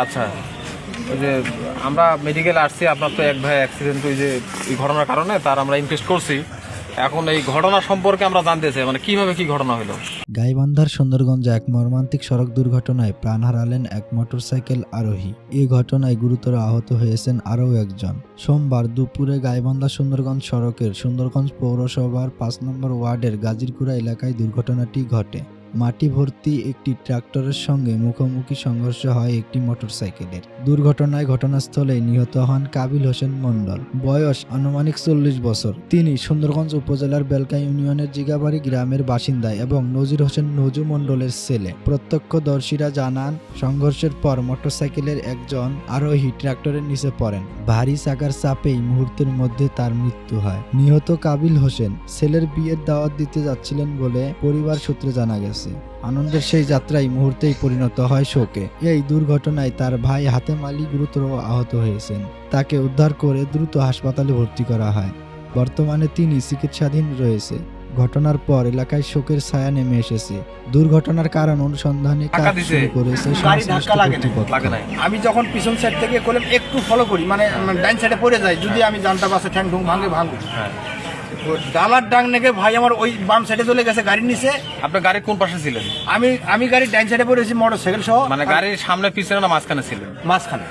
আচ্ছা, ওই যে আমরা মেডিকেলে আসছি, আপনার তো এক ভাই অ্যাক্সিডেন্ট, ওই যে এই ঘটনার কারণে তার আমরা ইনভেস্ট করছি। এখন এই ঘটনা সম্পর্কে আমরা জানতে চাই, মানে কিভাবে কি ঘটনা হলো। গাইবান্ধার সুন্দরগঞ্জে এক মর্মান্তিক সড়ক দুর্ঘটনায় প্রাণ হারালেন এক মোটরসাইকেল আরোহী। এই ঘটনায় গুরুতর আহত হয়েছেন আরও একজন। সোমবার দুপুরে গাইবান্ধা সুন্দরগঞ্জ সড়কের সুন্দরগঞ্জ পৌরসভার ৫ নম্বর ওয়ার্ডের গাজীরকুড়া এলাকায় দুর্ঘটনাটি ঘটে। মাটি ভর্তি একটি ট্রাক্টরের সঙ্গে মুখোমুখি সংঘর্ষ হয় একটি মোটরসাইকেলের। দুর্ঘটনায় ঘটনাস্থলে নিহত হন কাবিল হোসেন মণ্ডল, বয়স আনুমানিক ৪০ বছর। তিনি সুন্দরগঞ্জ উপজেলার বেলকা ইউনিয়নের জিগাবাড়ি গ্রামের বাসিন্দা এবং নজির হোসেন নজু মণ্ডলের ছেলে। প্রত্যক্ষদর্শীরা জানান, সংঘর্ষের পর মোটরসাইকেলের একজন আরোহী ট্রাক্টরের নিচে পড়েন। ভারী চাকার চাপেই মুহূর্তের মধ্যে তার মৃত্যু হয়। নিহত কাবিল হোসেন ছেলের বিয়ের দাওয়াত দিতে যাচ্ছিলেন বলে পরিবার সূত্রে জানা গেছে। আনন্দের সেই যাত্রায় মুহূর্তেই পরিণত হয় শোকে। এই দুর্ঘটনায় তার ভাই হাতেম আলী গুরুতর আহত হয়েছেন। তাকে উদ্ধার করে দ্রুত হাসপাতালে ভর্তি করা হয়। বর্তমানে তিনি চিকিৎসাধীন রয়েছে। ঘটনার পর এলাকায় শোকের ছায়া নেমে এসেছে। দুর্ঘটনার কারণ অনুসন্ধানে কাজ শুরু করেছে সংশ্লিষ্ট কর্তৃপক্ষ। আমি যখন পিছন সাইড থেকে করলাম একটু ফলো করি, মানে ডাইন সাইডে পড়ে যায়, যদি আমি জানতে পারছি ঠ্যাং ঠুং ভাঙে। ডালার ডাং নেগে ভাই আমার ওই বাম সাইডে চলে গেছে গাড়ির নিচে। আপনার গাড়ির কোন পাশে ছিলেন? আমি গাড়ির ডাইন সাইডে পড়েছি মোটরসাইকেল সহ। মানে গাড়ির সামনে পিছনে না মাঝখানে ছিলেন? মাঝখানে।